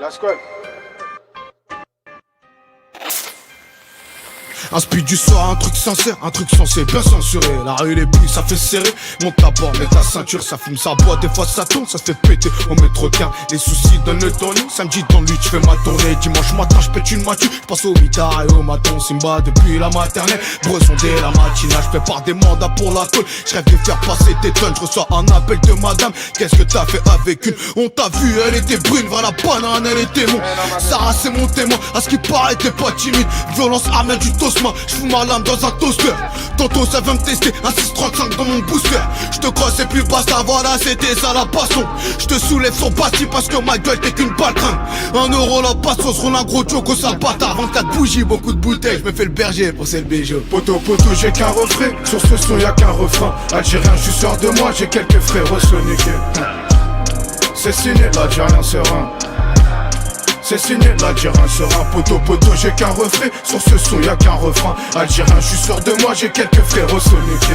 La squad. Un speed du soir, un truc sincère, un truc censé bien censuré. La rue les pluies, ça fait serrer. Monte ta barre, mets ta ceinture, ça fume, ça boit. Des fois ça tourne, ça se fait péter au métro car les soucis donnent le tournis. Samedi dans le lit, j'fais ma tournée. Dimanche matin, j'pète une mature. J'passe au mitard et au maton. Simba depuis la maternelle. Bresson dès la matinale, j'fais par des mandats pour la colle. J'rêve de faire passer tes tonnes. J'reçois un appel de madame. Qu'est-ce que t'as fait avec une? On t'a vu, elle était brune, va la banane, elle était mon. Sarah c'est mon témoin, à ce qui paraît t'es pas timide. Violence amène du tosma. J'fous ma lame dans un toaster. Tantôt ça veut me tester, un 635 dans mon booster. J'te crois c'est plus basta, voilà c'était ça la passion. J'te soulève sur Bastille parce que ma gueule t'es qu'une baltringue. 1 euro la passos, roule un gros choco sale bâtard. 24 bougies, beaucoup de bouteilles, j'me fais le berger pour c'est le bijou. Poto poto j'ai qu'un refrain, sur ce son y'a qu'un refrain. Algérien j'suis sûr de moi, j'ai quelques frères soniques. C'est signé, l'Algérien serein. C'est signé, l'Algérien serein. Poto poto j'ai qu'un refrain, sur ce son y'a qu'un refrain. Algérien j'suis sûr de moi, j'ai quelques frères soniques.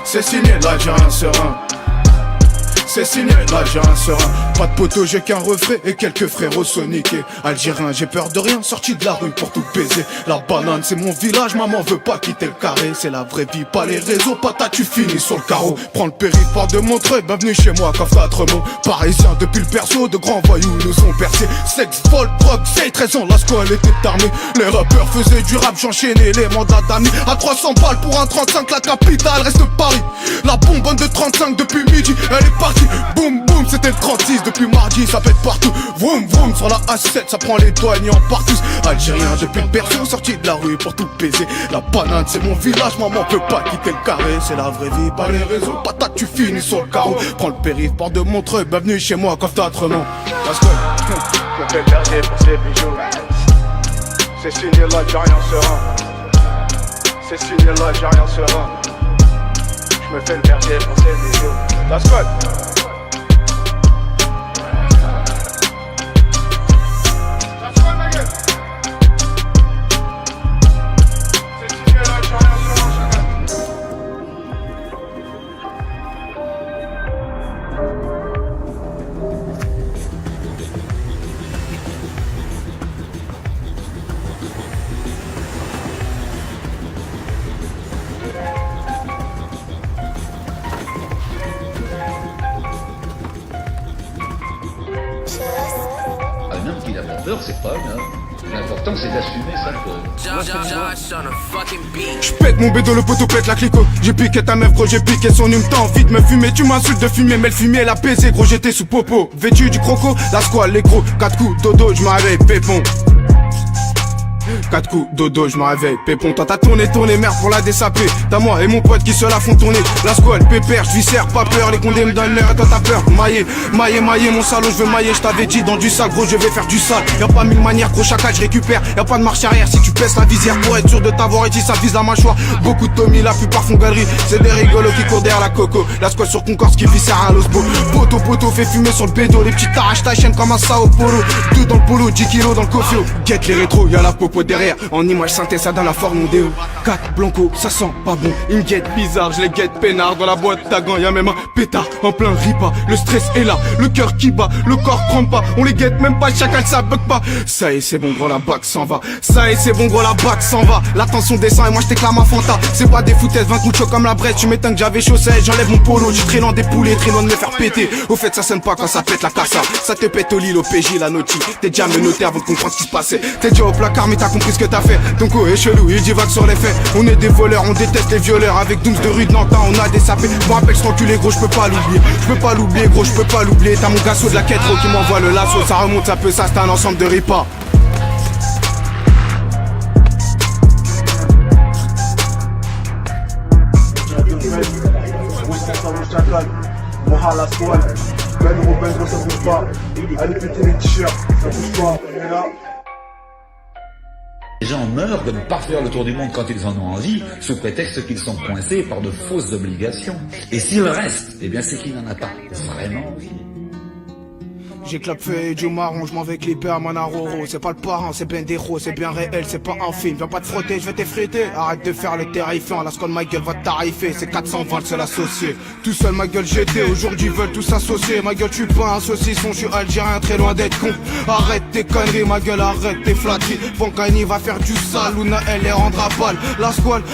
C'est signé, l'Algérien serein. C'est signé, l'Algérien serein. Pas de poteau, j'ai qu'un refrain et quelques frérots soniqués. Algérien, j'ai peur de rien, sorti de la rue pour tout baiser. La banane, c'est mon village, maman veut pas quitter le carré. C'est la vraie vie, pas les réseaux, patate, tu finis sur le carreau. Prends le périph' par de Montreuil, bienvenue chez moi, coffre à Tremont. Parisien depuis le perso, de grands voyous nous ont percés. Sexe, vol, drogue, c'est 13 ans, la squale était armée. Les rappeurs faisaient du rap, j'enchaînais les mandats d'amis. À 300 balles pour un 35, la capitale reste Paris. La bonbonne de 35 depuis midi, elle est partie. Boum boum, c'était le 36 depuis mardi, ça pète partout. Vroom vroom, sur la A7, ça prend les douaniers en partous. Algérien depuis le perso, sorti de la rue pour tout baiser. La banane c'est mon village, maman peut pas quitter le carré. C'est la vraie vie, pas les réseaux, patate tu finis sur le carreau. Prends le périph', porte de Montreuil, bienvenue chez moi, coffre d'âtrement. Parce que je me fais le berger pour ces bijoux. C'est signé l'Algérien serein. C'est signé l'Algérien serein. Je me fais le berger pour ces bijoux. La squad. C'est pas grave. L'important c'est d'assumer sa peur. J'pète mon bédo, le poteau pète la clico. J'ai piqué ta meuf gros, j'ai piqué son hume. T'as envie de me fumer, tu m'insultes de fumer. Mais le fumier l'a baisé gros, j'étais sous popo. Vêtu du croco, la squale, les gros. 4 coups, dodo, j'me réveille, pépon. 4 coups, dodo, j'me réveille, pépon. Toi t'as tourné, merde pour la dessaper. T'as moi et mon pote qui se la font tourner. La squale, pépère, j'viscère, pas peur. Les condés me donnent l'air, toi t'as peur. Maillé, mon salaud, j'veux mailler. J't'avais dit dans du sale, gros, je vais faire du sale. Y'a pas mille manières, gros, chacal, j'récupère. Y'a pas de marche arrière si tu pèses la visière. Pour être sûr de t'avoir ici, ça vise la mâchoire. Beaucoup de Tommy, la plupart font galerie. C'est des rigolos qui courent derrière la coco. La squale sur Concorde qui visse à l'osbo. Poto, fait fumer sur le bédo. Les petits t'arrachent ta chaîne comme un Sao Polo. 2 dans le polo, 10 kilos dans le cofio. Guette les rétros, y'a la popo derrière. En image synthèse, ça dans la forme déo. 4 blanco, ça sent pas bon. Ils me guettent bizarre, je les guette peinard. Dans la boîte d'Agan, y'a même un pétard en plein ripa. Le stress est là, le cœur qui bat, le corps trempe pas. On les guette même pas, chacal ça bug pas. Ça y est, c'est bon gros, la bac s'en va. Ça y est, c'est bon gros, la bac s'en va. La tension descend et moi je t'éclame ma Fanta. C'est pas des foutaises, 20 coups de chaud comme la brette. Tu m'étonnes que j'avais chaussé, j'enlève mon polo. Tu très loin des poulets, très loin de me faire péter. Au fait ça sonne pas quand ça pète la cassa. Ça te pète au lit, l'OPJ, la noti. T'es déjà menotté avant de comprendre ce qui se passait. T'es déjà au placard mais t'as compris ce que t'as fait. Ton co est chelou, il divague sur les faits. On est des voleurs, on déteste les violeurs. Avec 12 de rue de Nantin, on a des sapés. M'en rappelle cet enculé gros, j'peux pas l'oublier. J'peux pas l'oublier gros, j'peux pas l'oublier. T'as mon gasso de la quête qui m'envoie le lasso. Ça remonte, ça peut, ça c'est un ensemble de ripas. Moi la squale, Ben Robin, ça bouge pas. Allez péter les t-shirts, ça bouge pas, on est là. Les gens meurent de ne pas faire le tour du monde quand ils en ont envie, sous prétexte qu'ils sont coincés par de fausses obligations. Et s'il reste, eh bien c'est qu'il n'en a pas vraiment envie. J'ai clapé du marron, je m'en vais clipper à Manaroro. C'est pas le parent, c'est Bendero, c'est bien réel, c'est pas un film. Viens pas te frotter, je vais t'effriter. Arrête de faire le terrifiant, la seconde ma gueule va te tarifer. C'est 420 le seul associé. Tout seul ma gueule j'étais, aujourd'hui veulent tous s'associer. Ma gueule tu pas un saucisson, je suis algérien très loin d'être con. Arrête tes conneries, ma gueule arrête tes flatteries. Bonkani va faire du sale, Luna elle les rendra pâles. La squale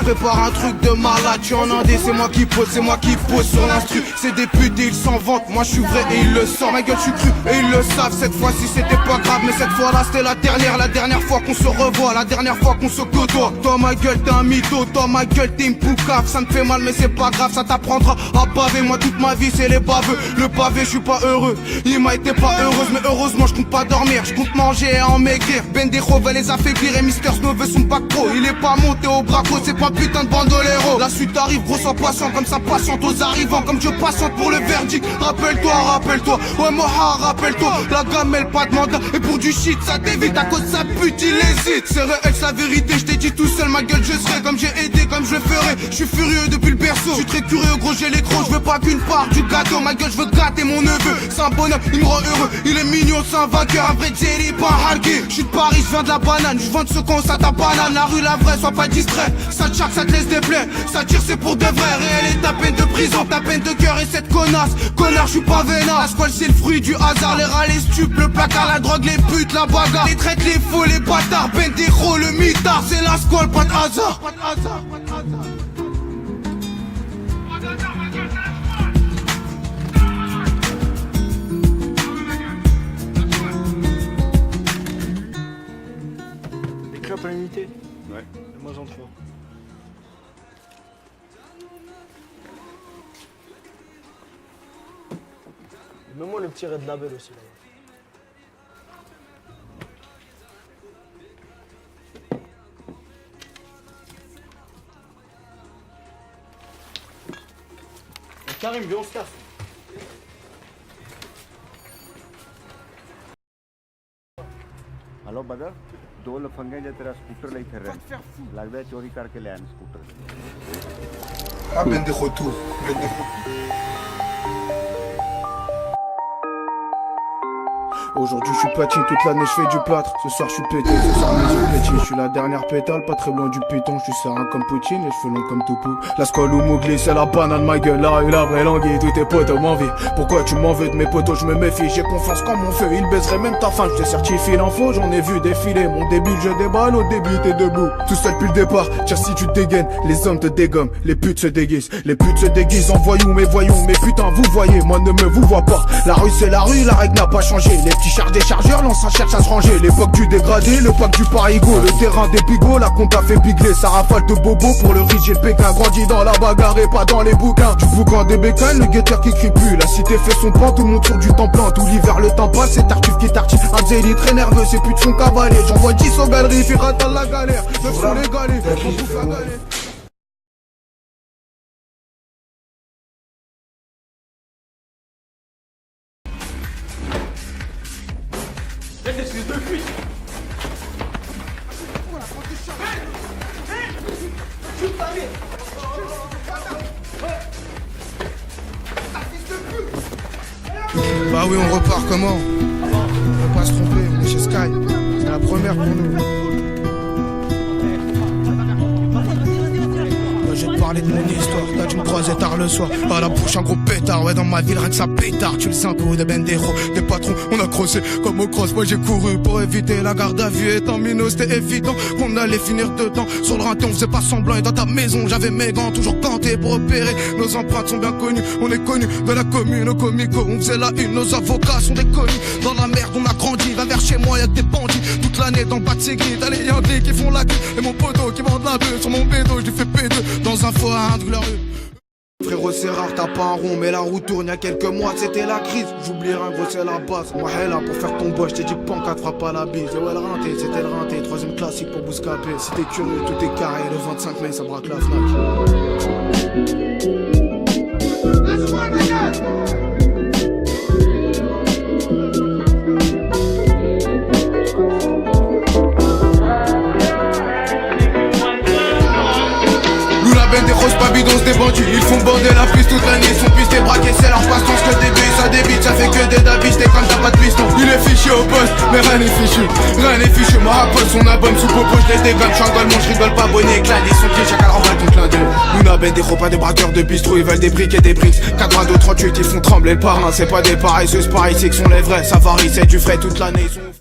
prépare un truc de malade. Tu en indé, c'est moi qui pose sur l'instru. C'est des putes et ils s'en vantent, moi je suis vrai et ils le sortent. Ma gueule je suis cru et ils le savent. Cette fois-ci c'était pas grave, mais cette fois là c'était la dernière fois qu'on se revoit, la dernière fois qu'on se côtoie. Toi ma gueule t'es un mytho, toi ma gueule t'es une poucave. Ça me fait mal mais c'est pas grave, ça t'apprendra à baver. Moi toute ma vie c'est les baveux, le pavé je suis pas heureux. Il m'a été pas heureuse mais heureusement je compte pas dormir, je compte manger et en maigrir. Bendero va les affaiblir et Mister Snow veut son bac pro. Il est pas monté au braco, c'est pas putain de bandolero. La suite arrive, gros sois patient comme ça patiente aux arrivants. Comme Dieu patiente pour le verdict. Rappelle-toi, ouais Moha, rappelle-toi. La gamelle pas de mandat et pour du shit ça t'évite. À cause de sa pute il hésite. C'est réel sa vérité, je t'ai dit tout seul ma gueule je serai. Comme j'ai aidé, comme je le ferai. Je suis furieux depuis le berceau, je suis très curieux gros j'ai les crocs. Je veux pas qu'une part du gâteau, ma gueule je veux gâter mon neveu. C'est un bonhomme, il me rend heureux. Il est mignon, c'est un vainqueur, un vrai Jerry, pas un hargué. Je suis de Paris, je viens de la banane, je vends de ce con ça ta banane. La rue la vraie, sois pas distrait. Ça te charque, ça te laisse des plaies. Ça tire c'est pour de vrai, réel est ta peine de prison. Ta peine de cœur et cette connasse. Connard je suis pas vénard. La squale c'est le fruit du hasard. Les rats, les stupes, le placard, la drogue, les putes, la bagarre. Les traites, les faux, les bâtards. Bendero, le mitard. C'est la squale, pas de hasard. Des clopes à l'unité. Ouais. De moins en trop. Mets-moi le petit Red Label aussi là. Karim, viens on se casse. Hello बदर दो लफंगे जो तेरा स्कूटर ले फिर रहे हैं लगता है चोरी करके ले आए scooter Ah Bendero tout, Bendero. Aujourd'hui je suis patine, toute l'année je fais du plâtre. Ce soir je suis pété, ce soir mes yeux pétillent. Je suis la dernière pétale, pas très loin du péton. Je suis serein comme Poutine, les cheveux longs comme Topo. La squale ou Mowgli, c'est la banane, ma gueule là et la vraie langue. Tous tes potes m'envient. Pourquoi tu m'en veux de mes potos, je me méfie. J'ai confiance quand mon feu, il baiserait même ta femme. Je te certifie l'info, j'en ai vu défiler. Mon début je déballe, au début t'es debout. Tout seul depuis le départ, tiens si tu te dégaines. Les hommes te dégomment, les putes se déguisent. Les putes se déguisent en voyous, mais putain vous voyez, moi ne me vous vois pas. La rue c'est la rue, la règle n'a pas changé. Les petits chars des chargeurs, l'ancien cherche à se ranger. L'époque du dégradé, le pack du parigo. Le terrain des bigots, la compta fait bigler. Ça rafale de bobo pour le riche et le pékin. Grandi dans la bagarre et pas dans les bouquins. Du boucan des bécanes, le guetteur qui crie plus. La cité fait son pan, tout le monde sur du temps plein. Tout l'hiver le temps passe, c'est Tartuffe qui tartine. Un zéli très nerveux, c'est plus de son cavalier. J'envoie 10 aux galeries, pirate à la galère. Neuf sont les galets, on bouffe la galère. Bah oui, on repart comment? On va pas se tromper, on est chez Sky. C'est la première pour nous. Je vais te parler de mon histoire, là tu me croisais tard le soir. À la bouche un gros pétard, ouais dans ma ville rien que ça pétard. Tu le sais un coup de Bendero, des patrons on a crossé comme au cross. Moi j'ai couru pour éviter la garde à vue. Étant minot c'était évident qu'on allait finir dedans. Sur le rinté on faisait pas semblant et dans ta maison j'avais mes gants toujours gantés pour repérer. Nos empreintes sont bien connues, on est connus de la commune au comico. On faisait la une, nos avocats sont des connus. Dans la merde on a grandi, va vers chez moi y'a que des bandits. Toute l'année dans le bas de ses grilles, t'as les yandés qui font la queue. Et mon poteau qui vend de la bœuf sur mon bédo, je lui fais P2 dans un foin de glorieux. Frérot c'est rare, t'as pas un rond, mais la roue tourne, y'a quelques mois c'était la crise. J'oublierai un gros c'est la base. Moi elle là pour faire ton bois, j't'ai dit pancade, frappe pas la bise. Et ouais le rinté, c'était le rinté, troisième classique pour Bouscapé. Si t'es curieux, tout est carré, le 25 mai ça braque la Fnac. Bendero, pas bidons, des bandits, ils font bander la piste toute l'année. Ils sont pistés, braqués, c'est leur passe-temps, que des billes, ça débite, ça fait que des dabis, t'es comme t'as pas de piston. Il est fichu au poste, mais rien n'est fichu, rien n'est fichu. Moi rapole, son album sous popo, je les dégomme, j'suis un golemon, j'rigole pas, bonnet, clan, ils sont pieds, chacun remballe ton clin d'œil. Luna Ben, des repas, des braqueurs de bistrot, ils veulent des briques et des bricks. 82, 38, ils font trembler le parrain, c'est pas des paresseux, c'est pareil, c'est que sont les vrais, ça varie, c'est du frais toute l'année, ils sont